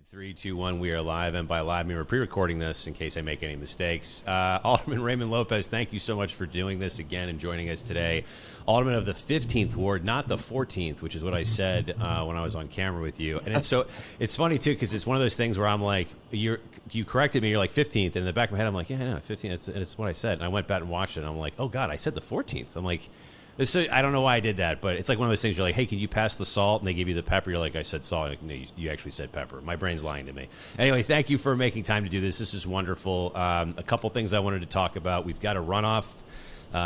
Three, two, one. We are live, and by live, I mean we're pre-recording this in case I make any mistakes. Alderman Raymond Lopez, thank you so much for doing this again and joining us today. Alderman of the 15th Ward, not the 14th, which is what I said when I was on camera with you. And it's funny too because it's one of those things where I'm like, you corrected me, you're like 15th, and in the back of my head I'm like, yeah, no, 15th. It's what I said. And I went back and watched it, and I'm like, oh God, I said the 14th. I'm like. I don't know why I did that, but it's like one of those things. You're like, hey, can you pass the salt? And they give you the pepper. You're like, I said salt. Like, no, you actually said pepper. My brain's lying to me. Anyway, thank you for making time to do this. This is wonderful. A couple things I wanted to talk about. We've got a runoff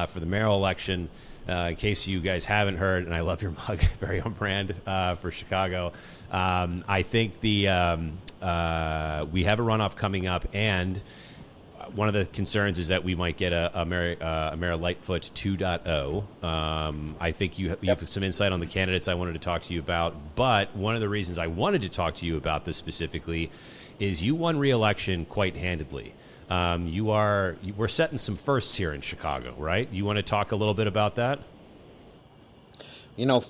for the mayoral election. In case you guys haven't heard, and I love your mug, very on brand for Chicago. I think we have a runoff coming up, and one of the concerns is that we might get a Mayor Lightfoot 2.0. I think you have some insight on the candidates I wanted to talk to you about. But one of the reasons I wanted to talk to you about this specifically is you won re-election quite handedly. We're setting some firsts here in Chicago, right? You want to talk a little bit about that? You know,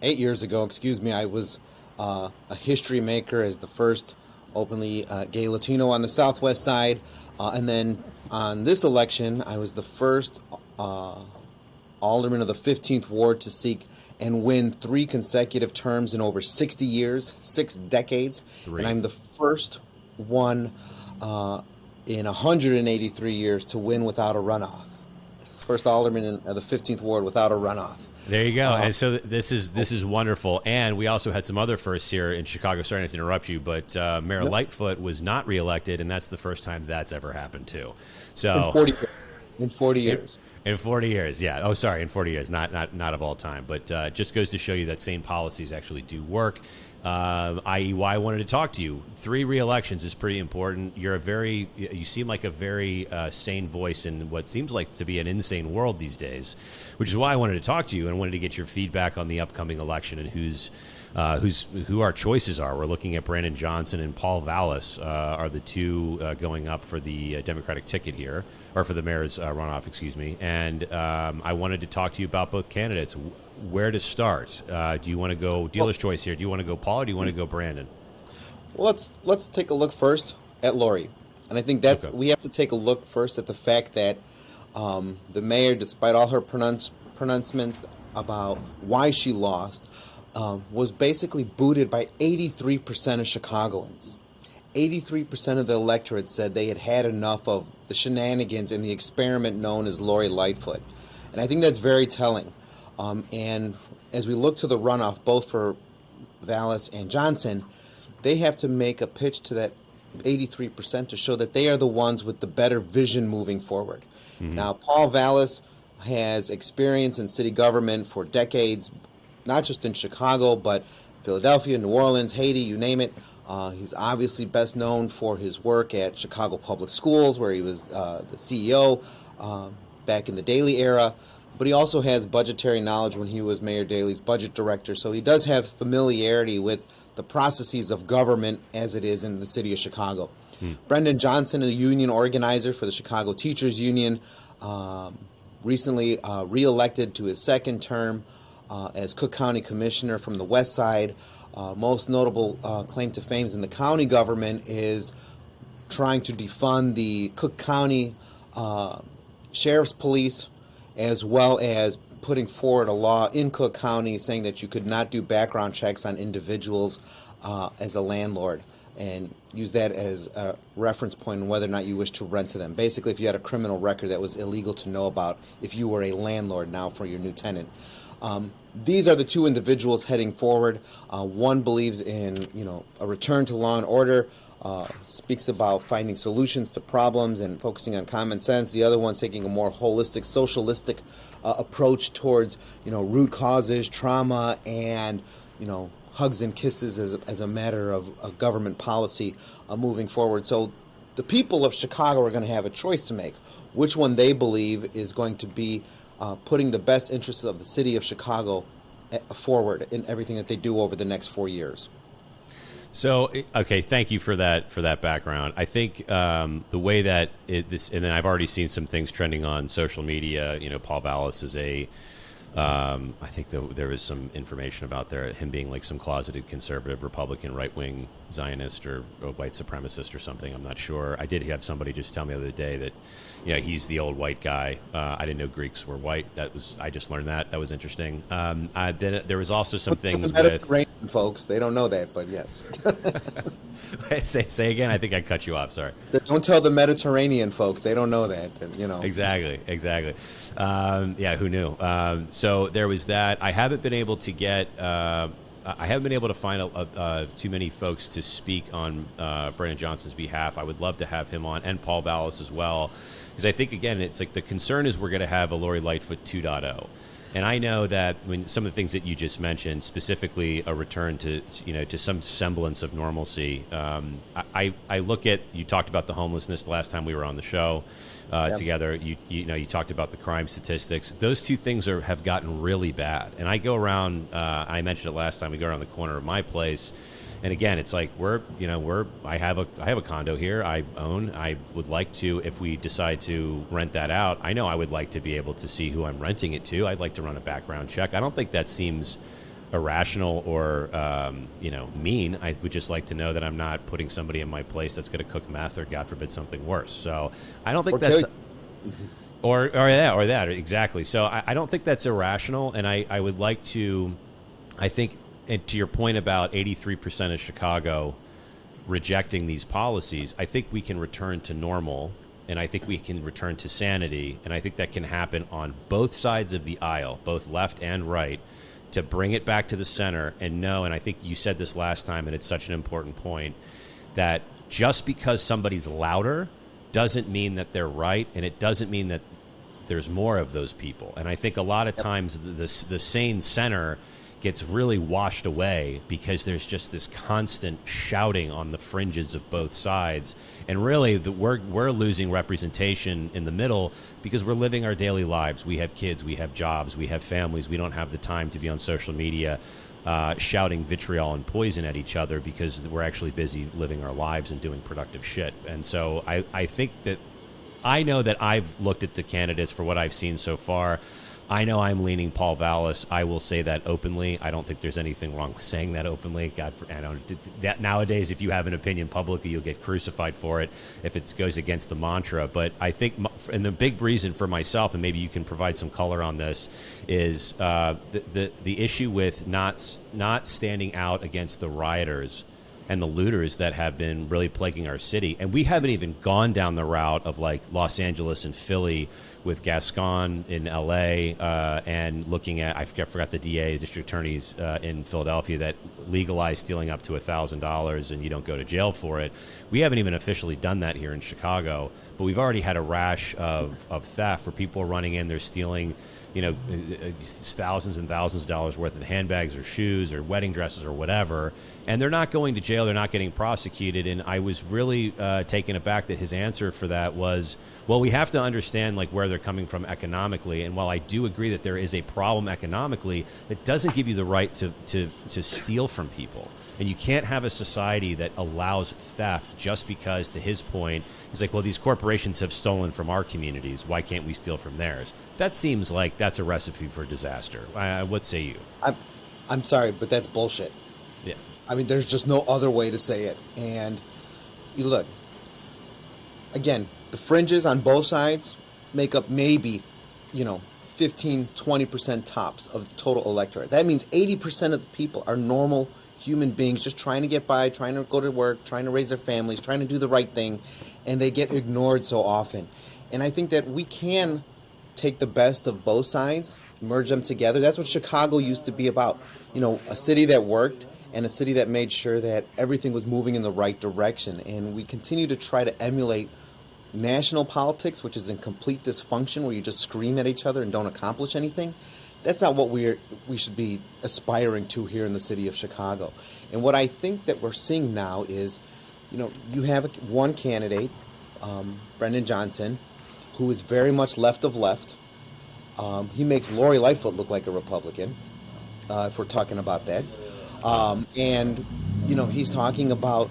8 years ago, I was a history maker as the first openly gay Latino on the Southwest side. And then on this election, I was the first alderman of the 15th Ward to seek and win 3 consecutive terms in over 60 years, 6 decades. And I'm the first one in 183 years to win without a runoff. First alderman of the 15th Ward without a runoff. There you go. And so this is wonderful. And we also had some other firsts here in Chicago. Sorry to interrupt you, but Mayor Lightfoot was not reelected, and that's the first time that's ever happened too. So in 40 years. In 40 years, yeah. Oh, sorry, in 40 years, not of all time. But just goes to show you that sane policies actually do work. I.e., why I wanted to talk to you. 3 re-elections is pretty important. You seem like a very sane voice in what seems like to be an insane world these days, which is why I wanted to talk to you and wanted to get your feedback on the upcoming election and who our choices are. We're looking at Brandon Johnson and Paul Vallas are the 2 going up for the Democratic ticket here, or for the mayor's runoff, excuse me. And I wanted to talk to you about both candidates. Where to start? Do you want to go dealer's choice here? Do you want to go Paul or do you want to go Brandon? Well, let's take a look first at Lori. And I think we have to take a look first at the fact that the mayor, despite all her pronouncements about why she lost, was basically booted by 83% of Chicagoans. 83% of the electorate said they had had enough of the shenanigans and the experiment known as Lori Lightfoot. And I think that's very telling. And as we look to the runoff, both for Vallas and Johnson, they have to make a pitch to that 83% to show that they are the ones with the better vision moving forward. Mm-hmm. Now, Paul Vallas has experience in city government for decades, not just in Chicago, but Philadelphia, New Orleans, Haiti, you name it. He's obviously best known for his work at Chicago Public Schools, where he was the CEO back in the Daley era. But he also has budgetary knowledge when he was Mayor Daley's budget director. So he does have familiarity with the processes of government as it is in the city of Chicago. Brendan Johnson, a union organizer for the Chicago Teachers Union, recently reelected to his 2nd term as Cook County Commissioner from the West Side. Most notable claim to fame in the county government is trying to defund the Cook County Sheriff's Police, as well as putting forward a law in Cook County saying that you could not do background checks on individuals as a landlord, and use that as a reference point on whether or not you wish to rent to them. Basically, if you had a criminal record that was illegal to know about if you were a landlord now for your new tenant. These are the 2 individuals heading forward. One believes in a return to law and order, speaks about finding solutions to problems and focusing on common sense. The other one's taking a more holistic, socialistic approach towards root causes, trauma, and hugs and kisses as a matter of government policy moving forward. So the people of Chicago are going to have a choice to make, which one they believe is going to be putting the best interests of the city of Chicago forward in everything that they do over the next 4 years. So, okay, thank you for that background. I think the way that and then I've already seen some things trending on social media. Paul Vallas is I think there was some information about him being like some closeted conservative Republican right-wing Zionist or a white supremacist or something. I'm not sure. I did have somebody just tell me the other day that, he's the old white guy. I didn't know Greeks were white. I just learned that. That was interesting. Then there was also some things with folks. They don't know that, but yes. say again. I think I cut you off. Sorry. So don't tell the Mediterranean folks. They don't know that. Exactly. Who knew? So there was that. I haven't been able to get. I haven't been able to find too many folks to speak on Brandon Johnson's behalf. I would love to have him on, and Paul Vallas as well, because I think, again, it's like the concern is we're going to have a Lori Lightfoot 2.0. And I know that when some of the things that you just mentioned, specifically a return to some semblance of normalcy, I look at, you talked about the homelessness the last time we were on the show together. You talked about the crime statistics. Those two things have gotten really bad. And I go around. I mentioned it last time. We go around the corner of my place. And again, it's like I have a condo here I own. I would like to, if we decide to rent that out, I know I would like to be able to see who I'm renting it to. I'd like to run a background check. I don't think that seems irrational or mean. I would just like to know that I'm not putting somebody in my place that's going to cook meth or, God forbid, something worse. So I don't think that's or that exactly. So I don't think that's irrational, and I would like to. I think. And to your point about 83% of Chicago rejecting these policies, I think we can return to normal, and I think we can return to sanity, and I think that can happen on both sides of the aisle, both left and right, to bring it back to the center and know, and I think you said this last time, and it's such an important point, that just because somebody's louder doesn't mean that they're right, and it doesn't mean that there's more of those people. And I think a lot of times the sane center gets really washed away because there's just this constant shouting on the fringes of both sides, and really we're losing representation in the middle because we're living our daily lives. We have kids, we have jobs, we have families. We don't have the time to be on social media shouting vitriol and poison at each other because we're actually busy living our lives and doing productive shit. And so I think that I know that I've looked at the candidates for what I've seen so far. I know I'm leaning Paul Vallas. I will say that openly. I don't think there's anything wrong with saying that openly. That nowadays, if you have an opinion publicly, you'll get crucified for it if it goes against the mantra. But I think, and the big reason for myself, and maybe you can provide some color on this, is the issue with not standing out against the rioters and the looters that have been really plaguing our city. And we haven't even gone down the route of like Los Angeles and Philly with Gascon in L.A. And looking at, I forgot the DA, district attorneys in Philadelphia that legalized stealing up to $1,000 and you don't go to jail for it. We haven't even officially done that here in Chicago, but we've already had a rash of theft where people are running in, they're stealing thousands and thousands of dollars worth of handbags or shoes or wedding dresses or whatever, and they're not going to jail, they're not getting prosecuted. And I was really taken aback that his answer for that was, well, we have to understand like where they're coming from economically, and while I do agree that there is a problem economically, it doesn't give you the right to steal from people. And you can't have a society that allows theft just because, to his point, he's like, well, these corporations have stolen from our communities. Why can't we steal from theirs? That seems like that's a recipe for disaster. What say you? I'm sorry, but that's bullshit. Yeah. I mean, there's just no other way to say it. And you look, again, the fringes on both sides make up maybe, 15, 20% tops of the total electorate. That means 80% of the people are normal human beings just trying to get by, trying to go to work, trying to raise their families, trying to do the right thing, and they get ignored so often. And I think that we can take the best of both sides, merge them together. That's what Chicago used to be about. A city that worked and a city that made sure that everything was moving in the right direction. And we continue to try to emulate national politics, which is in complete dysfunction, where you just scream at each other and don't accomplish anything. That's not what we should be aspiring to here in the city of Chicago. And what I think that we're seeing now is, you have one candidate, Brendan Johnson, who is very much left of left. He makes Lori Lightfoot look like a Republican, if we're talking about that. And he's talking about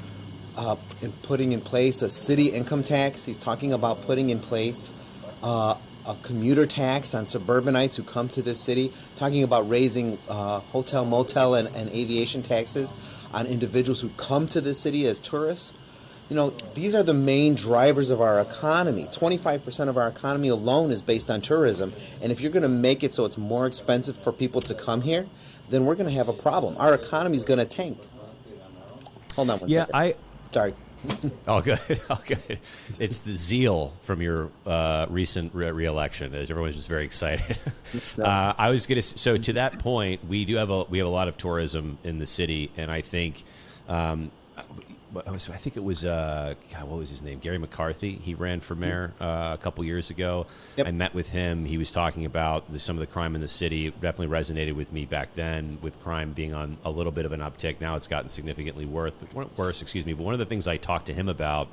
putting in place a city income tax. He's talking about putting in place a commuter tax on suburbanites who come to this city, talking about raising hotel, motel, and aviation taxes on individuals who come to this city as tourists. These are the main drivers of our economy. 25% of our economy alone is based on tourism. And if you're going to make it so it's more expensive for people to come here, then we're going to have a problem. Our economy is going to tank. Hold on one second. Sorry. Oh, good. Oh, good. It's the zeal from your recent re-election, as everyone's just very excited. I was going to. So to that point, we have a lot of tourism in the city, and I think. I think it was what was his name? Gary McCarthy. He ran for mayor a couple years ago. Yep. I met with him. He was talking about some of the crime in the city. It definitely resonated with me back then, with crime being on a little bit of an uptick. Now it's gotten significantly worse. But one of the things I talked to him about,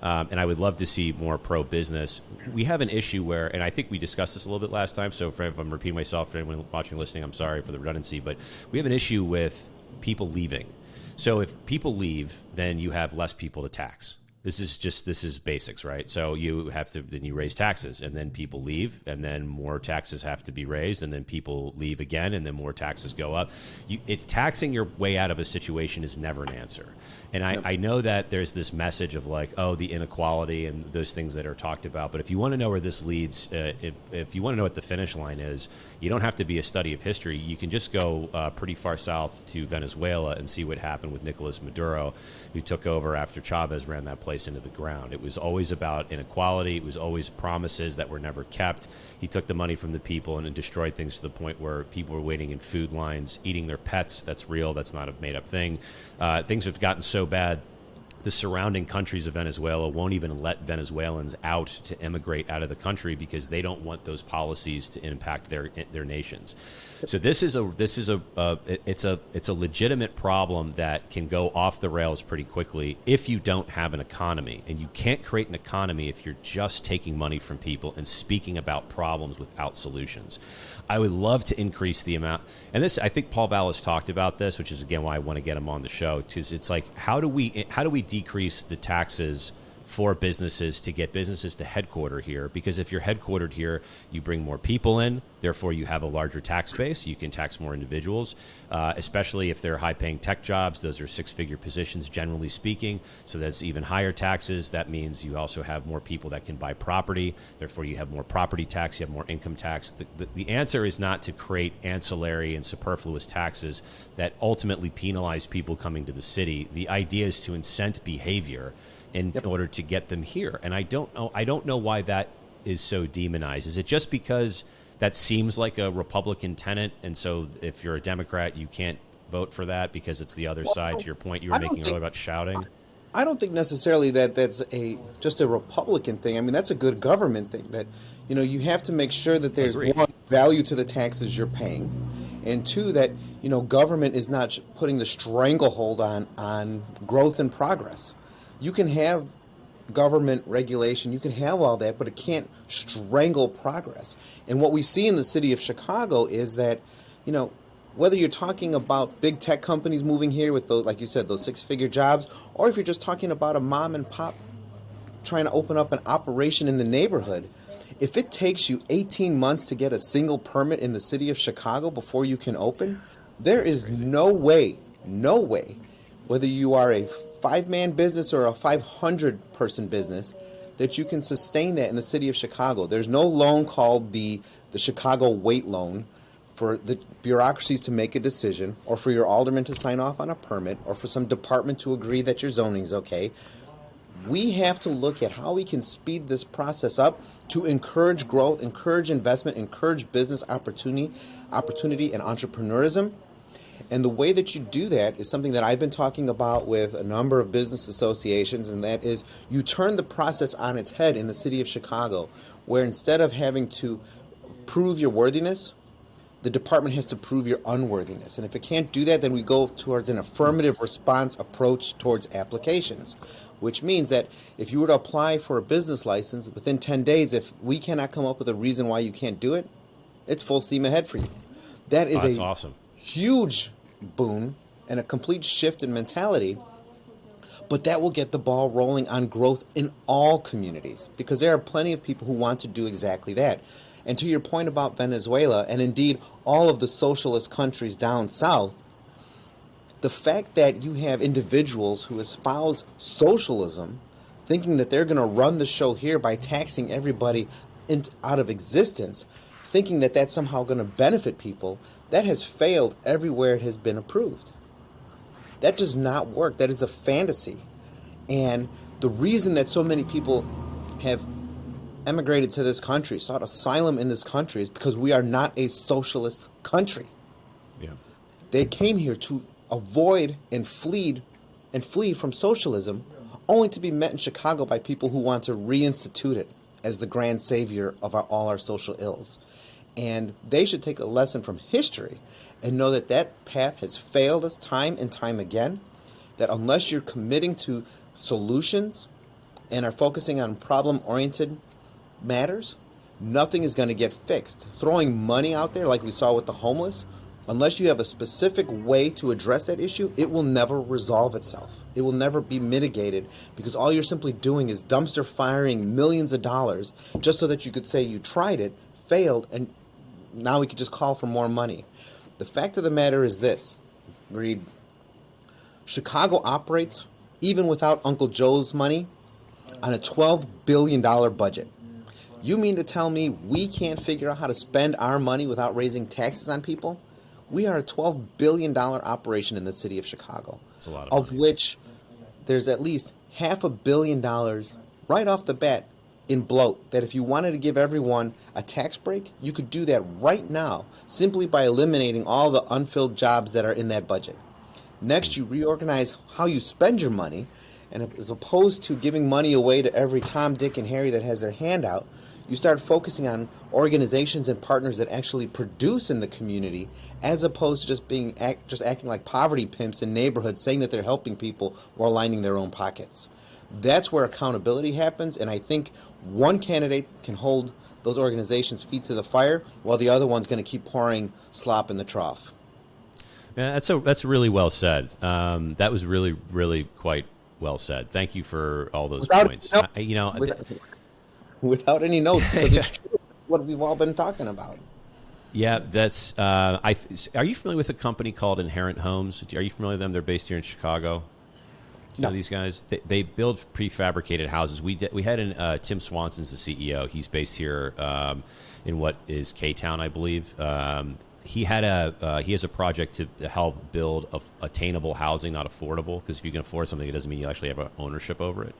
and I would love to see more pro-business. We have an issue where, and I think we discussed this a little bit last time. So if I'm repeating myself, for anyone watching or listening, I'm sorry for the redundancy. But we have an issue with people leaving. So if people leave, then you have less people to tax. This is basics, right? So then you raise taxes, and then people leave, and then more taxes have to be raised, and then people leave again, and then more taxes go up. It's taxing your way out of a situation is never an answer. And I know that there's this message of like, oh, the inequality and those things that are talked about. But if you want to know where this leads, if you want to know what the finish line is, you don't have to be a study of history. You can just go pretty far south to Venezuela and see what happened with Nicolas Maduro, who took over after Chavez ran that place into the ground. It was always about inequality. It was always promises that were never kept. He took the money from the people and destroyed things to the point where people were waiting in food lines, eating their pets. That's real. That's not a made-up thing. Things have gotten so bad, the surrounding countries of Venezuela won't even let Venezuelans out to immigrate out of the country because they don't want those policies to impact their nations. So it's a legitimate problem that can go off the rails pretty quickly if you don't have an economy, and you can't create an economy if you're just taking money from people and speaking about problems without solutions. I would love to increase the amount, and this, I think Paul Vallas talked about this, which is again why I want to get him on the show, because it's like how do we decrease the taxes for businesses to get businesses to headquarter here? Because if you're headquartered here, you bring more people in, therefore you have a larger tax base. You can tax more individuals, especially if they're high-paying tech jobs. Those are six-figure positions, generally speaking. So that's even higher taxes. That means you also have more people that can buy property. Therefore, you have more property tax. You have more income tax. The answer is not to create ancillary and superfluous taxes that ultimately penalize people coming to the city. The idea is to incent behavior in order to get them here. And I don't know why that is so demonized. Is it just because that seems like a Republican tenet, and so if you're a Democrat, you can't vote for that because it's the other side, to your point you were making earlier about shouting? I don't think necessarily that that's just a Republican thing. I mean, that's a good government thing, that you have to make sure that there's one, value to the taxes you're paying, and two, that government is not putting the stranglehold on growth and progress. You can have government regulation, you can have all that, but it can't strangle progress. And what we see in the city of Chicago is that, whether you're talking about big tech companies moving here with those, like you said, those six-figure jobs, or if you're just talking about a mom and pop trying to open up an operation in the neighborhood, if it takes you 18 months to get a single permit in the city of Chicago before you can open, there is no way, whether you are a 5-man business or a 500-person business, that you can sustain that in the city of Chicago. There's no loan called the Chicago Wait Loan for the bureaucracies to make a decision, or for your alderman to sign off on a permit, or for some department to agree that your zoning is okay. We have to look at how we can speed this process up to encourage growth, encourage investment, encourage business opportunity and entrepreneurism. And the way that you do that is something that I've been talking about with a number of business associations, and that is you turn the process on its head in the city of Chicago, where instead of having to prove your worthiness, the department has to prove your unworthiness. And if it can't do that, then we go towards an affirmative response approach towards applications, which means that if you were to apply for a business license within 10 days, if we cannot come up with a reason why you can't do it, it's full steam ahead for you. That is that's awesome. Huge boon and a complete shift in mentality. But that will get the ball rolling on growth in all communities, because there are plenty of people who want to do exactly that. And to your point about Venezuela, and indeed all of the socialist countries down south, the fact that you have individuals who espouse socialism thinking that they're going to run the show here by taxing everybody out of existence, thinking that that's somehow going to benefit people, that has failed everywhere it has been approved. That does not work. That is a fantasy. And the reason that so many people have emigrated to this country, sought asylum in this country, is because we are not a socialist country. Yeah. They came here to avoid and flee from socialism, only to be met in Chicago by people who want to reinstitute it as the grand savior of all our social ills. And they should take a lesson from history and know that that path has failed us time and time again, that unless you're committing to solutions and are focusing on problem-oriented matters, nothing is going to get fixed. Throwing money out there like we saw with the homeless, unless you have a specific way to address that issue, it will never resolve itself. It will never be mitigated, because all you're simply doing is dumpster firing millions of dollars just so that you could say you tried it, failed, and now we could just call for more money. The fact of the matter is this, Reed. Chicago operates, even without Uncle Joe's money, on a $12 billion budget. You mean to tell me we can't figure out how to spend our money without raising taxes on people? We are a $12 billion operation in the city of Chicago, That's a lot of money. which there's at least $500 million right off the bat in bloat, that if you wanted to give everyone a tax break, you could do that right now simply by eliminating all the unfilled jobs that are in that budget. Next, you reorganize how you spend your money, and as opposed to giving money away to every Tom, Dick, and Harry that has their hand out, you start focusing on organizations and partners that actually produce in the community, as opposed to just acting like poverty pimps in neighborhoods, saying that they're helping people while lining their own pockets. That's where accountability happens, and I think one candidate can hold those organizations' feet to the fire, while the other one's going to keep pouring slop in the trough. Yeah, that's really well said. That was really, really quite well said. Thank you for all those points. Without any notes, because it's true. What we've all been talking about. Yeah, that's. Are you familiar with a company called Inherent Homes? Are you familiar with them? They're based here in Chicago. Do you know these guys? They build prefabricated houses. We had Tim Swanson's the CEO. He's based here in what is K-Town, I believe. He has a project to help build attainable housing, not affordable. Because if you can afford something, it doesn't mean you actually have ownership over it.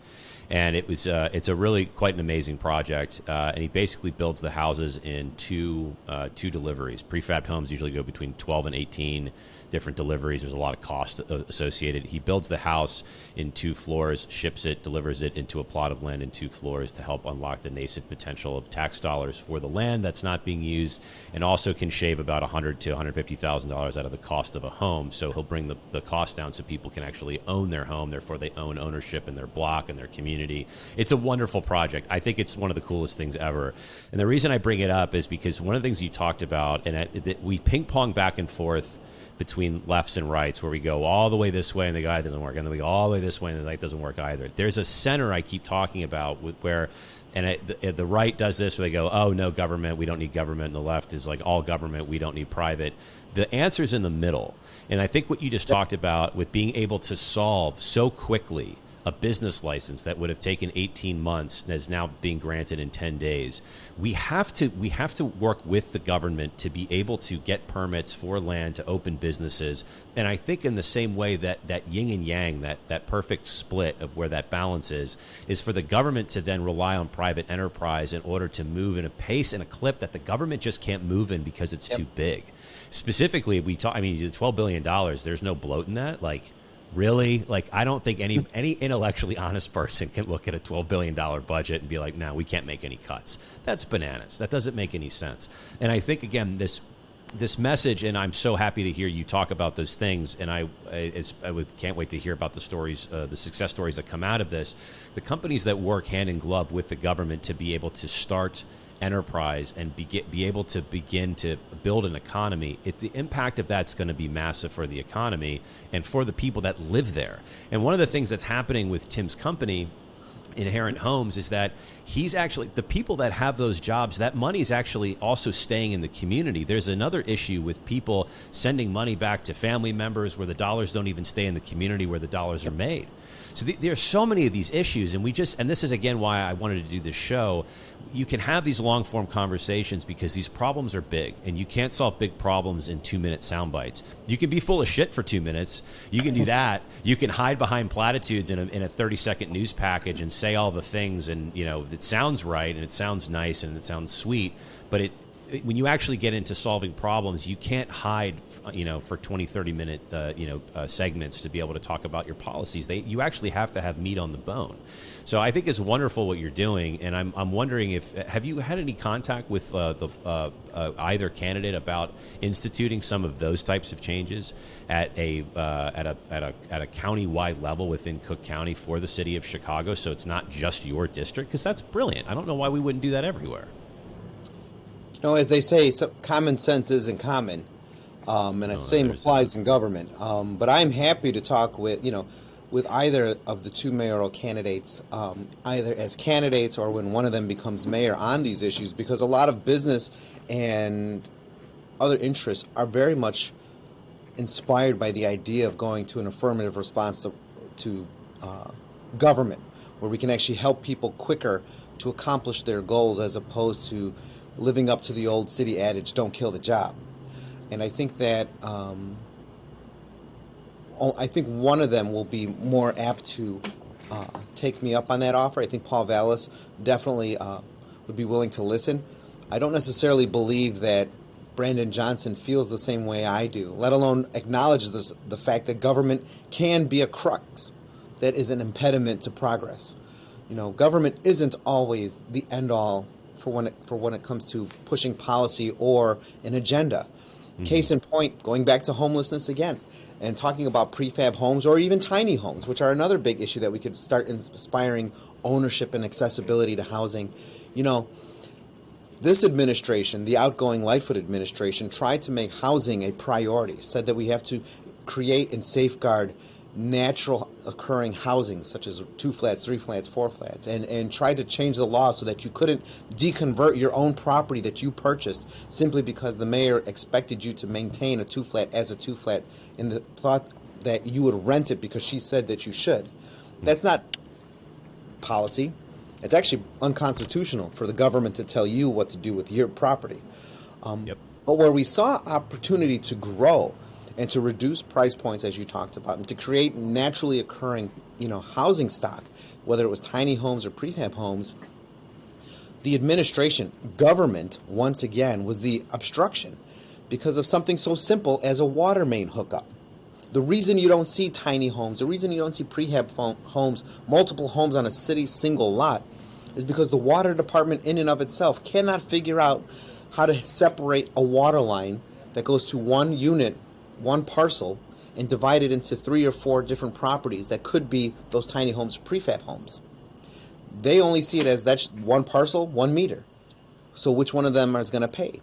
And it's a really quite an amazing project. And he basically builds the houses in two deliveries. Prefabbed homes usually go between 12 and 18 different deliveries. There's a lot of cost associated. He builds the house in 2 floors, ships it, delivers it into a plot of land in 2 floors to help unlock the nascent potential of tax dollars for the land that's not being used, and also can shave about $100,000 to $150,000 out of the cost of a home. So he'll bring the cost down so people can actually own their home. Therefore, they own ownership in their block and their community. It's a wonderful project. I think it's one of the coolest things ever. And the reason I bring it up is because one of the things you talked about, and we ping pong back and forth between lefts and rights, where we go all the way this way and the guy doesn't work, and then we go all the way this way and the light doesn't work either. There's a center I keep talking about where the right does this, where they go, oh, no government, we don't need government, and the left is like, all government, we don't need private. The answer's in the middle. And I think what you just talked about with being able to solve so quickly a business license that would have taken 18 months and is now being granted in 10 days. We have to work with the government to be able to get permits for land to open businesses. And I think in the same way that yin and yang, that perfect split of where that balance is for the government to then rely on private enterprise in order to move in a pace and a clip that the government just can't move in because it's too big. Specifically, the $12 billion, there's no bloat in that. Like, really? Like, I don't think any intellectually honest person can look at a $12 billion budget and be like, no, we can't make any cuts. That's bananas. That doesn't make any sense. And I think, again, this message, and I'm so happy to hear you talk about those things, and I can't wait to hear about the stories, the success stories that come out of this. The companies that work hand in glove with the government to be able to start enterprise and be able to begin to build an economy, the impact of that's going to be massive for the economy and for the people that live there. And one of the things that's happening with Tim's company, Inherent Homes, is that he's actually, the people that have those jobs, that money is actually also staying in the community. There's another issue with people sending money back to family members where the dollars don't even stay in the community where the dollars are made. So there's so many of these issues, and this is again why I wanted to do this show. You can have these long form conversations because these problems are big, and you can't solve big problems in 2-minute sound bites. You can be full of shit for 2 minutes. You can do that. You can hide behind platitudes in a 30-second news package and say all the things, and it sounds right and it sounds nice and it sounds sweet, but when you actually get into solving problems, you can't hide, for 20, 30-minute, segments to be able to talk about your policies. You actually have to have meat on the bone. So I think it's wonderful what you're doing, and I'm wondering have you had any contact with either candidate about instituting some of those types of changes at a county-wide level within Cook County for the city of Chicago, so it's not just your district? Because that's brilliant. I don't know why we wouldn't do that everywhere. As they say, common sense isn't common, and the same applies in government. But I'm happy to talk with either of the two mayoral candidates, either as candidates or when one of them becomes mayor, on these issues, because a lot of business and other interests are very much inspired by the idea of going to an affirmative response to government, where we can actually help people quicker to accomplish their goals, as opposed to living up to the old city adage, don't kill the job. And I think that one of them will be more apt to take me up on that offer. I think Paul Vallas definitely would be willing to listen. I don't necessarily believe that Brandon Johnson feels the same way I do, let alone acknowledges the fact that government can be a crux that is an impediment to progress. Government isn't always the end-all for when it comes to pushing policy or an agenda. Mm-hmm. Case in point, going back to homelessness again, and talking about prefab homes or even tiny homes, which are another big issue that we could start inspiring ownership and accessibility to housing. This administration, the outgoing Lightfoot administration, tried to make housing a priority, said that we have to create and safeguard natural occurring housing, such as 2 flats, 3 flats, 4 flats, and tried to change the law so that you couldn't deconvert your own property that you purchased simply because the mayor expected you to maintain a 2 flat as a 2 flat in the thought that you would rent it because she said that you should. That's not policy. It's actually unconstitutional for the government to tell you what to do with your property. But where we saw opportunity to grow and to reduce price points, as you talked about, and to create naturally occurring, housing stock, whether it was tiny homes or prefab homes, the administration, government, once again, was the obstruction because of something so simple as a water main hookup. The reason you don't see tiny homes, the reason you don't see prefab homes, multiple homes on a city's single lot, is because the water department in and of itself cannot figure out how to separate a water line that goes to one unit, one parcel, and divide it into 3 or 4 different properties that could be those tiny homes, prefab homes. They only see it as that's one parcel, 1 meter. So which one of them is going to pay?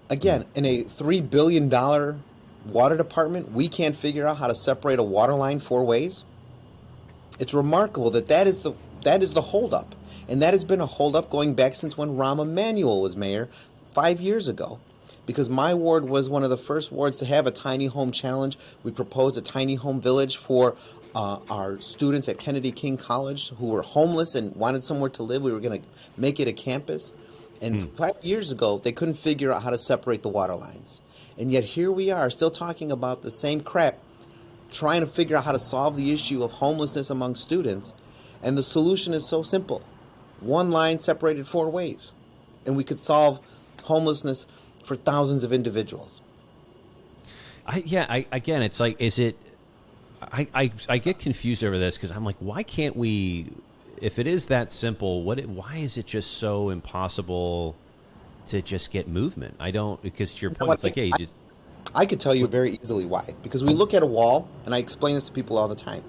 Again, in a $3 billion water department, we can't figure out how to separate a water line 4 ways. It's remarkable that is the holdup, and that has been a holdup going back since when Rahm Emanuel was mayor 5 years ago. Because my ward was one of the first wards to have a tiny home challenge. We proposed a tiny home village for our students at Kennedy King College who were homeless and wanted somewhere to live. We were going to make it a campus. And 5 years ago, they couldn't figure out how to separate the water lines. And yet here we are, still talking about the same crap, trying to figure out how to solve the issue of homelessness among students. And the solution is so simple. One line separated 4 ways. And we could solve homelessness for thousands of individuals. Again, it's like, I get confused over this because I'm like, why can't we, if it is that simple, why is it just so impossible to just get movement? I don't, because to your point, it's like, hey, I could tell you very easily why. Because we look at a wall, and I explain this to people all the time.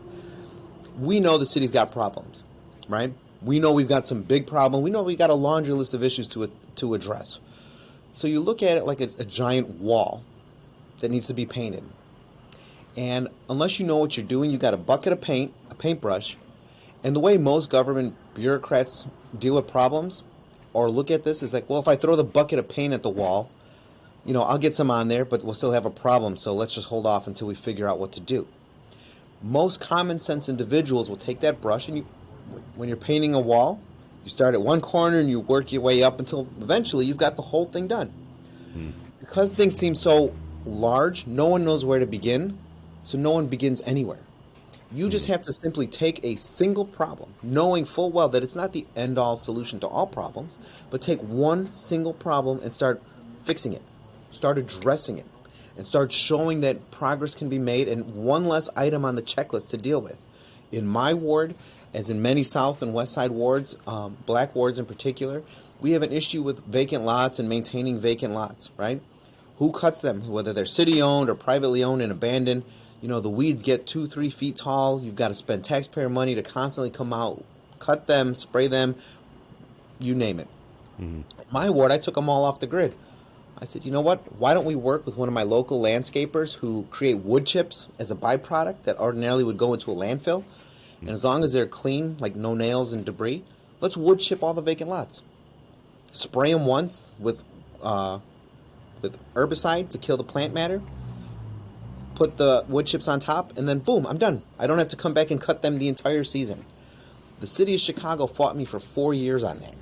We know the city's got problems, right? We know we've got some big problem. We know we got a laundry list of issues to address. So you look at it like a giant wall that needs to be painted. And unless you know what you're doing, you got a bucket of paint, a paintbrush, and the way most government bureaucrats deal with problems or look at this is like, well, if I throw the bucket of paint at the wall, I'll get some on there, but we'll still have a problem, so let's just hold off until we figure out what to do. Most common sense individuals will take that brush and when you're painting a wall, you start at one corner and you work your way up until eventually you've got the whole thing done. Because things seem so large, no one knows where to begin, so no one begins anywhere. You just have to simply take a single problem, knowing full well that it's not the end-all solution to all problems, but take one single problem and start fixing it, start addressing it, and start showing that progress can be made and one less item on the checklist to deal with. In my ward, as in many South and West Side wards, black wards in particular, we have an issue with vacant lots and maintaining vacant lots, right? Who cuts them, whether they're city-owned or privately owned and abandoned? The weeds get 2-3 feet tall. You've got to spend taxpayer money to constantly come out, cut them, spray them, you name it. In my ward, I took them all off the grid. I said, you know what? Why don't we work with one of my local landscapers who create wood chips as a byproduct that ordinarily would go into a landfill? And as long as they're clean, like no nails and debris, let's wood chip all the vacant lots. Spray them once with herbicide to kill the plant matter. Put the wood chips on top, and then boom, I'm done. I don't have to come back and cut them the entire season. The city of Chicago fought me for 4 years on that.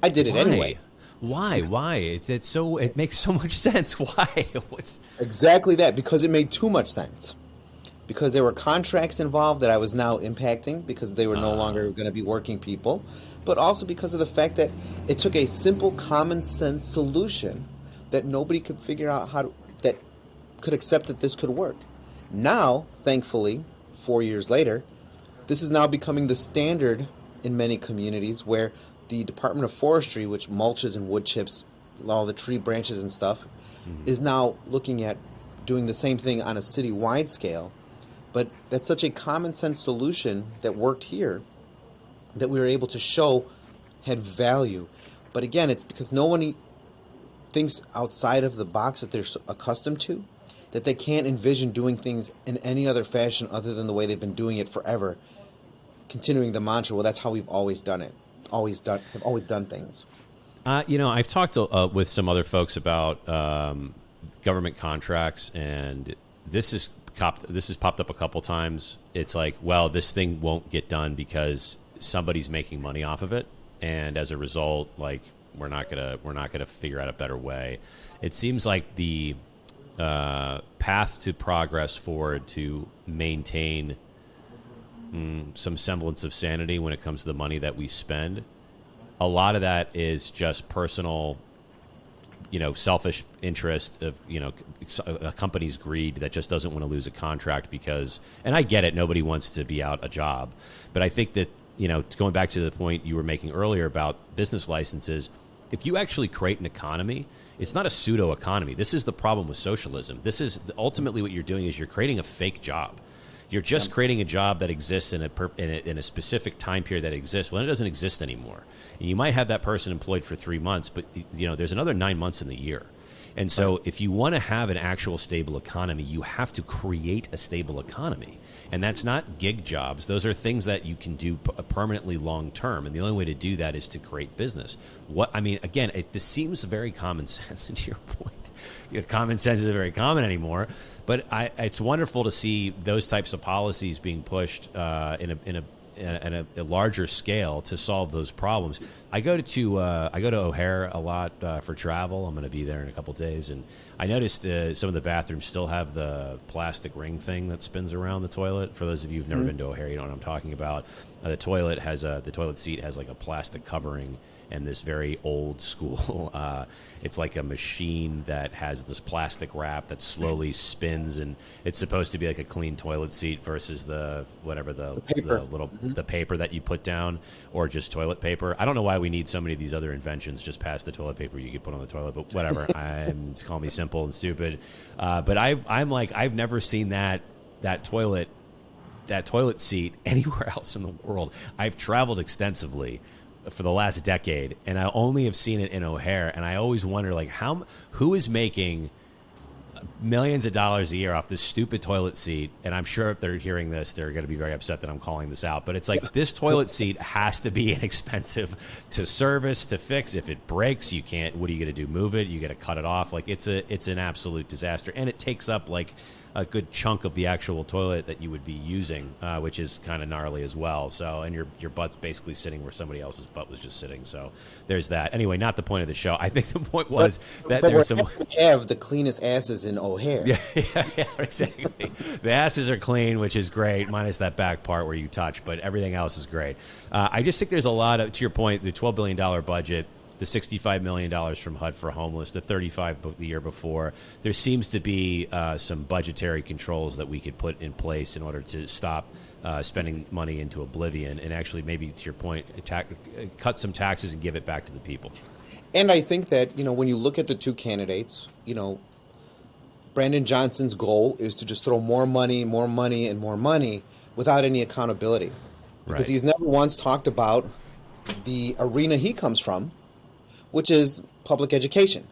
I did it anyway. Why? It makes so much sense. Why? Exactly that, because it made too much sense. Because there were contracts involved that I was now impacting because they were no longer going to be working people, but also because of the fact that it took a simple common sense solution that nobody could figure out that could accept that this could work. Now, thankfully, 4 years later, this is now becoming the standard in many communities where the Department of Forestry, which mulches and wood chips all the tree branches and stuff, is now looking at doing the same thing on a city-wide scale. But that's such a common sense solution that worked here that we were able to show had value. But again, it's because no one thinks outside of the box that they're accustomed to, that they can't envision doing things in any other fashion other than the way they've been doing it forever. Continuing the mantra, well, that's how we've always done it. Have always done things. I've talked with some other folks about government contracts, and this has popped up a couple times. It's like, well, this thing won't get done because somebody's making money off of it, and as a result, like we're not gonna figure out a better way. It seems like the path to progress forward to maintain some semblance of sanity when it comes to the money that we spend. A lot of that is just personal, selfish interest of, a company's greed that just doesn't want to lose a contract because, and I get it, nobody wants to be out a job. But I think that, going back to the point you were making earlier about business licenses, if you actually create an economy, it's not a pseudo economy. This is the problem with socialism. This is ultimately what you're doing is you're creating a fake job. You're just creating a job that exists in a specific time period that exists. Well, it doesn't exist anymore. And you might have that person employed for 3 months, but there's another 9 months in the year. And so if you want to have an actual stable economy, you have to create a stable economy. And that's not gig jobs. Those are things that you can do permanently long term. And the only way to do that is to create business. This seems very common sense. And to your point, common sense isn't very common anymore. But it's wonderful to see those types of policies being pushed in a larger scale to solve those problems. I go to O'Hare a lot for travel. I'm going to be there in a couple of days, and I noticed some of the bathrooms still have the plastic ring thing that spins around the toilet. For those of you who've never been to O'Hare, you know what I'm talking about. The toilet seat has like a plastic covering. And this very old school, it's like a machine that has this plastic wrap that slowly spins, and it's supposed to be like a clean toilet seat versus the paper that you put down, or just toilet paper. I don't know why we need so many of these other inventions just past the toilet paper you could put on the toilet, but whatever. Call me simple and stupid, but I've never seen that toilet that toilet seat anywhere else in the world. I've traveled extensively for the last decade, and I only have seen it in O'Hare, and I always wonder, like, who is making millions of dollars a year off this stupid toilet seat? And I'm sure if they're hearing this, they're going to be very upset that I'm calling this out. But it's like, this toilet seat has to be inexpensive to service, to fix. If it breaks, you can't. What are you going to do? Move it? You got to cut it off? Like, it's an absolute disaster, and it takes up like a good chunk of the actual toilet that you would be using, which is kind of gnarly as well. So, and your butt's basically sitting where somebody else's butt was just sitting. So there's that. Anyway, not the point of the show. I think the point was that there's some have the cleanest asses in O'Hare. yeah, exactly. The asses are clean, which is great, minus that back part where you touch, but everything else is great. I just think there's a lot of, to your point, the $12 billion budget, the $65 million from HUD for homeless, the $35 the year before. There seems to be some budgetary controls that we could put in place in order to stop spending money into oblivion and actually, maybe to your point, cut some taxes and give it back to the people. And I think that, when you look at the two candidates, Brandon Johnson's goal is to just throw more money, and more money without any accountability. Because Right. he's never once talked about the arena he comes from, which is public education.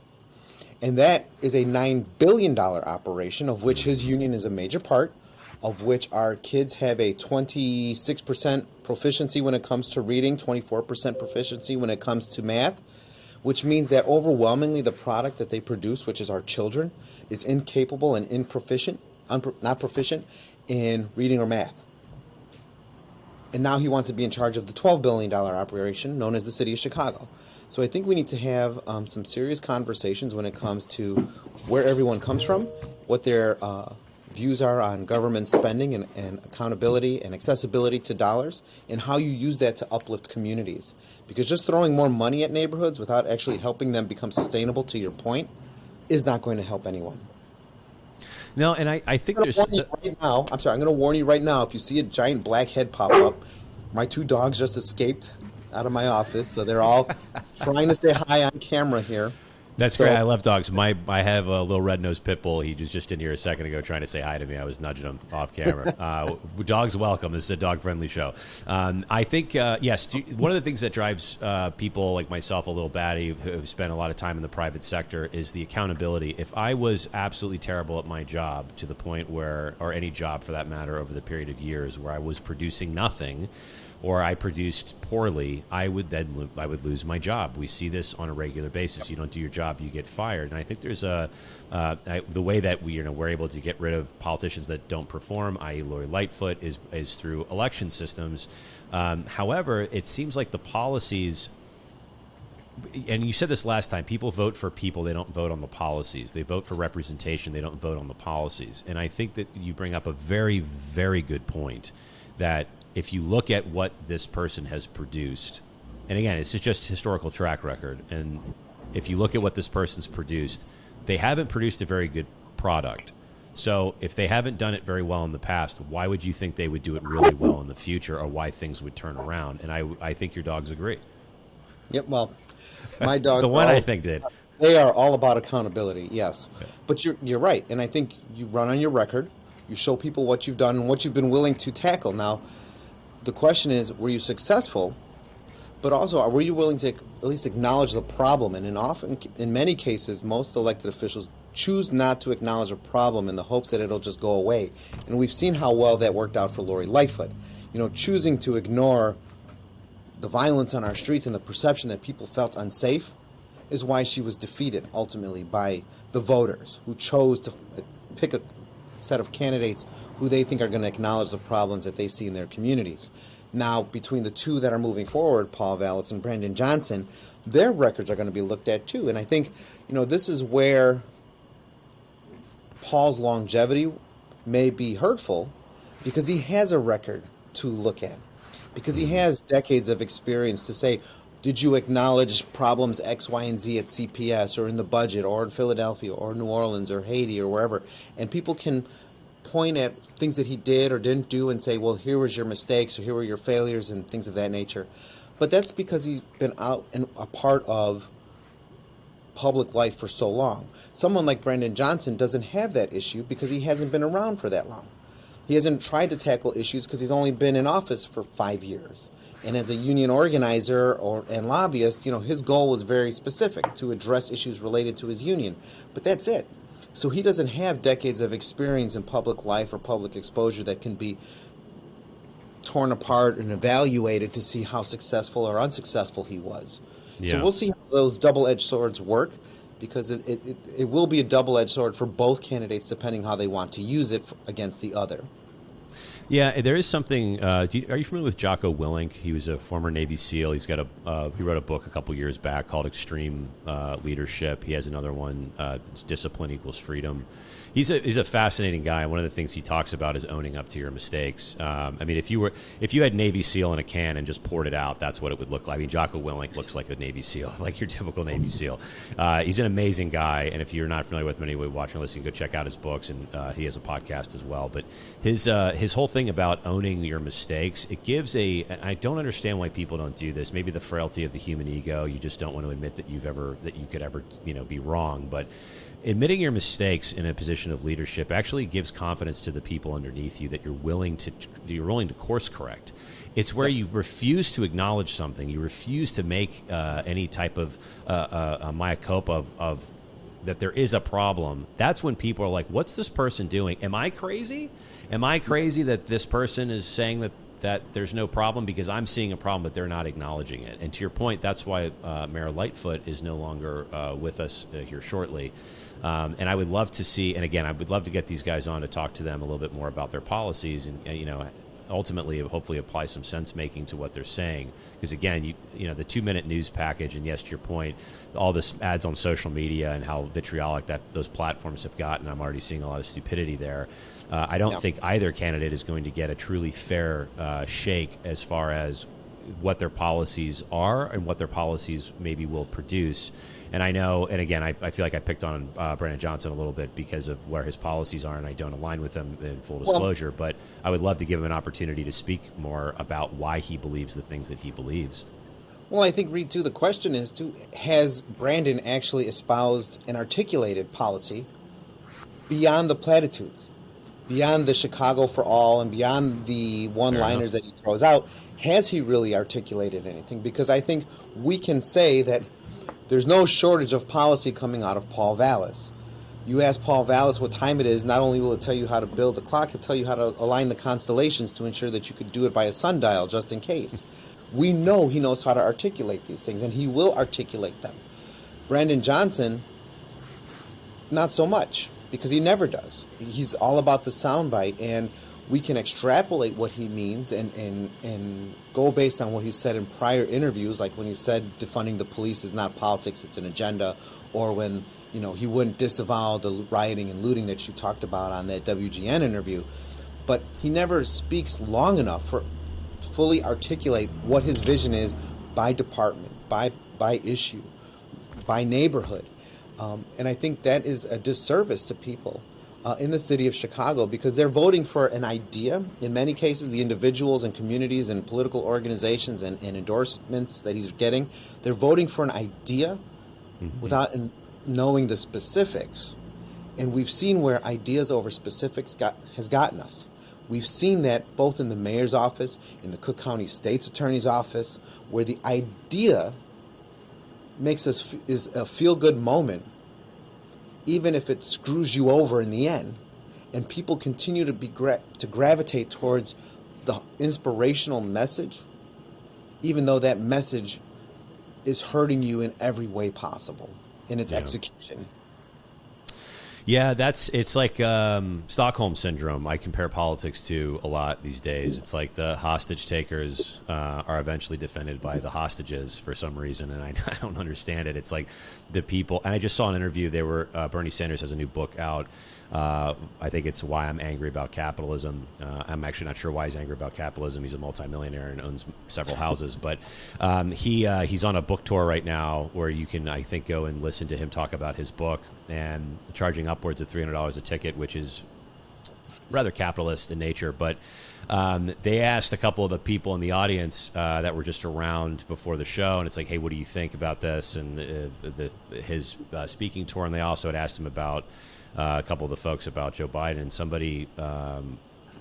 And that is a $9 billion operation, of which his union is a major part, of which our kids have a 26% proficiency when it comes to reading, 24% proficiency when it comes to math, which means that overwhelmingly the product that they produce, which is our children, is incapable and not proficient in reading or math. And now he wants to be in charge of the $12 billion operation known as the City of Chicago. So I think we need to have some serious conversations when it comes to where everyone comes from, what their views are on government spending and accountability and accessibility to dollars, and how you use that to uplift communities. Because just throwing more money at neighborhoods without actually helping them become sustainable, to your point, is not going to help anyone. No, and I think there's... I'm going to warn you right now, if you see a giant black head pop up, my two dogs just escaped out of my office, so they're all trying to say hi on camera here. That's great. I love dogs. I have a little red-nosed pit bull. He was just in here a second ago trying to say hi to me. I was nudging him off camera. Dogs welcome. This is a dog-friendly show. I think, yes, one of the things that drives people like myself a little batty who have spent a lot of time in the private sector is the accountability. If I was absolutely terrible at my job to the point where, or any job for that matter, over the period of years where I was producing nothing, or I produced poorly, I would lose my job. We see this on a regular basis. You don't do your job, you get fired. And I think there's the way that we're able to get rid of politicians that don't perform, i.e. Lori Lightfoot, is through election systems. However, it seems like the policies, and you said this last time, people vote for people, they don't vote on the policies. They vote for representation, they don't vote on the policies. And I think that you bring up a very, very good point, that if you look at what this person has produced, and again, it's just historical track record, and if you look at what this person's produced, they haven't produced a very good product. So if they haven't done it very well in the past, why would you think they would do it really well in the future, or why things would turn around? And I think your dogs agree. Yep, well, my dog... The one I think did. They are all about accountability, yes. Okay. But you're right, and I think you run on your record, you show people what you've done and what you've been willing to tackle. Now, the question is, were you successful? But also, were you willing to at least acknowledge the problem? And in many cases, most elected officials choose not to acknowledge a problem in the hopes that it'll just go away. And we've seen how well that worked out for Lori Lightfoot. Choosing to ignore the violence on our streets and the perception that people felt unsafe is why she was defeated ultimately by the voters, who chose to pick a set of candidates who they think are going to acknowledge the problems that they see in their communities. Now, between the two that are moving forward, Paul Vallas and Brandon Johnson, their records are going to be looked at too. And I think, this is where Paul's longevity may be hurtful, because he has a record to look at, because he has decades of experience to say, did you acknowledge problems X, Y, and Z at CPS or in the budget or in Philadelphia or New Orleans or Haiti or wherever? And people can point at things that he did or didn't do and say, well, here was your mistakes or here were your failures and things of that nature. But that's because he's been out and a part of public life for so long. Someone like Brandon Johnson doesn't have that issue because he hasn't been around for that long. He hasn't tried to tackle issues because he's only been in office for 5 years. And as a union organizer and lobbyist, his goal was very specific, to address issues related to his union. But that's it. So he doesn't have decades of experience in public life or public exposure that can be torn apart and evaluated to see how successful or unsuccessful he was. Yeah. So we'll see how those double-edged swords work, because it will be a double-edged sword for both candidates depending how they want to use it against the other. Yeah, there is something. Are you familiar with Jocko Willink? He was a former Navy SEAL. He wrote a book a couple years back called Extreme Leadership. He has another one, Discipline Equals Freedom. He's a fascinating guy. One of the things he talks about is owning up to your mistakes. I mean, if you had Navy SEAL in a can and just poured it out, that's what it would look like. I mean, Jocko Willink looks like a Navy SEAL, like your typical Navy SEAL. He's an amazing guy, and if you're not familiar with him, anyway, watching or listening, go check out his books, and he has a podcast as well. But his whole thing about owning your mistakes, it gives I don't understand why people don't do this. Maybe the frailty of the human ego. You just don't want to admit that you could ever be wrong, but admitting your mistakes in a position of leadership actually gives confidence to the people underneath you that you're willing to course correct. It's where you refuse to acknowledge something, you refuse to make any type of a mea culpa of that there is a problem. That's when people are like, what's this person doing? Am I crazy? Am I crazy that this person is saying that there's no problem, because I'm seeing a problem, but they're not acknowledging it? And to your point, that's why Mayor Lightfoot is no longer with us here shortly. And I would love to see, and again, I would love to get these guys on to talk to them a little bit more about their policies, and ultimately, hopefully, apply some sense making to what they're saying. Because again, the 2-minute news package, and yes, to your point, all this ads on social media and how vitriolic that those platforms have gotten. I'm already seeing a lot of stupidity there. I don't think either candidate is going to get a truly fair shake as far as what their policies are and what their policies maybe will produce. And I know, and again, I feel like I picked on Brandon Johnson a little bit because of where his policies are, and I don't align with them in full disclosure, but I would love to give him an opportunity to speak more about why he believes the things that he believes. Well, I think, Reed, too, the question is, has Brandon actually espoused and articulated policy beyond the platitudes, beyond the Chicago for all, and beyond the one-liners that he throws out? Has he really articulated anything? Because I think we can say that there's no shortage of policy coming out of Paul Vallas. You ask Paul Vallas what time it is, not only will it tell you how to build the clock, it'll tell you how to align the constellations to ensure that you could do it by a sundial just in case. We know he knows how to articulate these things, and he will articulate them. Brandon Johnson, not so much, because he never does. He's all about the soundbite, and we can extrapolate what he means and go based on what he said in prior interviews, like when he said defunding the police is not politics, it's an agenda, or when he wouldn't disavow the rioting and looting that you talked about on that WGN interview. But he never speaks long enough for fully articulate what his vision is by department, by issue, by neighborhood. And I think that is a disservice to people in the city of Chicago, because they're voting for an idea. In many cases, the individuals and communities and political organizations and endorsements that he's getting, they're voting for an idea without knowing the specifics. And we've seen where ideas over specifics has gotten us. We've seen that both in the mayor's office, in the Cook County State's Attorney's office, where the idea makes us is a feel-good moment, even if it screws you over in the end, and people continue to gravitate towards the inspirational message, even though that message is hurting you in every way possible in its execution. Yeah, it's like Stockholm Syndrome. I compare politics to a lot these days. It's like the hostage takers are eventually defended by the hostages for some reason, and I don't understand it. It's like the people, and I just saw an interview. Bernie Sanders has a new book out. I think it's Why I'm Angry About Capitalism. I'm actually not sure why he's angry about capitalism. He's a multimillionaire and owns several houses. But he's on a book tour right now where you can, I think, go and listen to him talk about his book, and charging upwards of $300 a ticket, which is rather capitalist in nature. But they asked a couple of the people in the audience that were just around before the show, and it's like, hey, what do you think about this? And his speaking tour. And they also had asked him about a couple of the folks about Joe Biden. Somebody,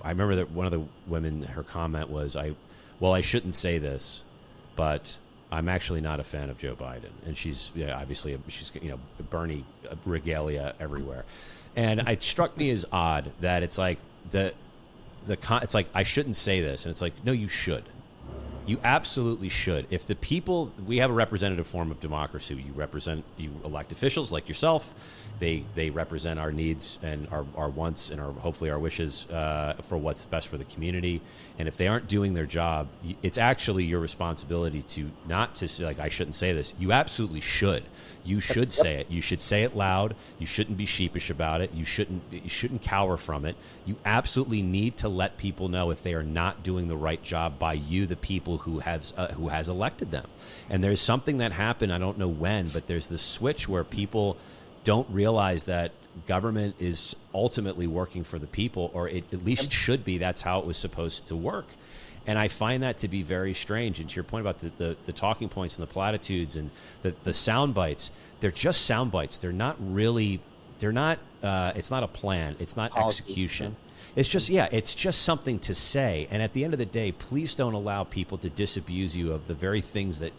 I remember that one of the women, her comment was, I shouldn't say this, but I'm actually not a fan of Joe Biden. And she's obviously, she's, Bernie regalia everywhere. And it struck me as odd that it's like it's like, I shouldn't say this. And it's like, no, you should. You absolutely should. If the people, we have a representative form of democracy. You elect officials like yourself. They represent our needs and our wants and hopefully our wishes for what's best for the community. And if they aren't doing their job, it's actually your responsibility to not to say, like, I shouldn't say this. You absolutely should. You should say it. You should say it loud. You shouldn't be sheepish about it. You shouldn't cower from it. You absolutely need to let people know if they are not doing the right job by you, the people who has elected them. And there's something that happened, I don't know when, but there's this switch where people don't realize that government is ultimately working for the people, or it at least should be. That's how it was supposed to work. And I find that to be very strange. And to your point about the talking points and the platitudes and the sound bites, they're just sound bites. They're not really, it's not a plan. It's not execution. It's just, it's just something to say. And at the end of the day, please don't allow people to disabuse you of the very things that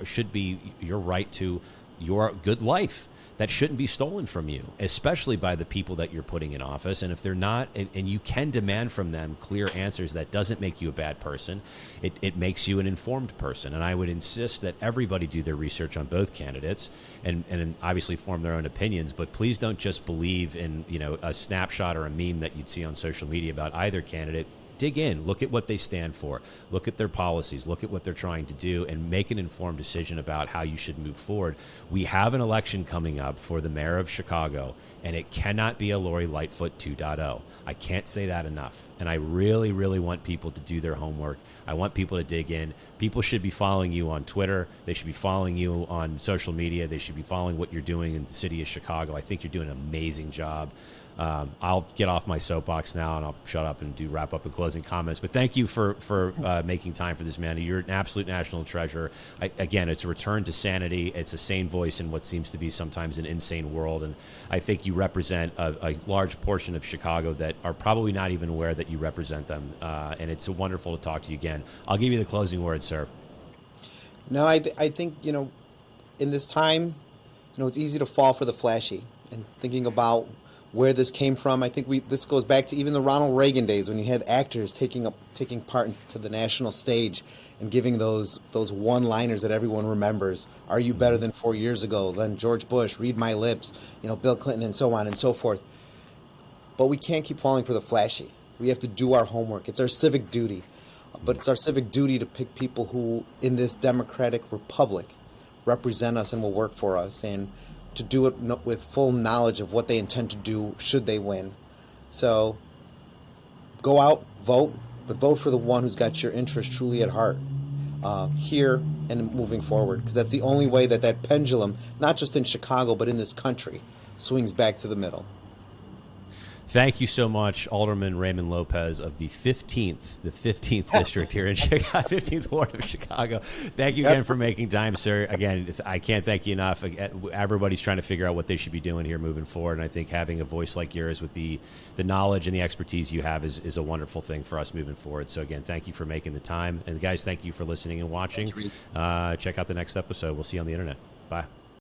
should be your right to your good life. That shouldn't be stolen from you, especially by the people that you're putting in office. And if they're not, and you can demand from them clear answers, that doesn't make you a bad person. It makes you an informed person. And I would insist that everybody do their research on both candidates and obviously form their own opinions. But please don't just believe in, a snapshot or a meme that you'd see on social media about either candidate. Dig in, look at what they stand for, look at their policies, look at what they're trying to do, and make an informed decision about how you should move forward. We have an election coming up for the mayor of Chicago, and it cannot be a Lori Lightfoot 2.0. I can't say that enough. And I really, really want people to do their homework. I want people to dig in. People should be following you on Twitter. They should be following you on social media. They should be following what you're doing in the city of Chicago. I think you're doing an amazing job. I'll get off my soapbox now and I'll shut up and wrap up and closing comments. But thank you for making time for this, man. You're an absolute national treasure. Again, it's a return to sanity. It's a sane voice in what seems to be sometimes an insane world. And I think you represent a large portion of Chicago that are probably not even aware that you represent them. And it's wonderful to talk to you again. I'll give you the closing word, sir. No, I think, in this time, it's easy to fall for the flashy and thinking about where this came from. I think this goes back to even the Ronald Reagan days when you had actors taking part into the national stage and giving those one-liners that everyone remembers. Are you better than 4 years ago? Then George Bush, read my lips, Bill Clinton, and so on and so forth. But we can't keep falling for the flashy. We have to do our homework. It's our civic duty. But it's our civic duty to pick people who, in this democratic republic, represent us and will work for us, and to do it with full knowledge of what they intend to do should they win. So go out, vote, but vote for the one who's got your interest truly at heart here and moving forward, because that's the only way that pendulum, not just in Chicago but in this country, swings back to the middle. Thank you so much, Alderman Raymond Lopez of the 15th district here in Chicago, 15th ward of Chicago. Thank you again for making time, sir. Again, I can't thank you enough. Everybody's trying to figure out what they should be doing here moving forward, and I think having a voice like yours with the knowledge and the expertise you have is a wonderful thing for us moving forward. So again, thank you for making the time. And guys, thank you for listening and watching. Check out the next episode. We'll see you on the internet. Bye.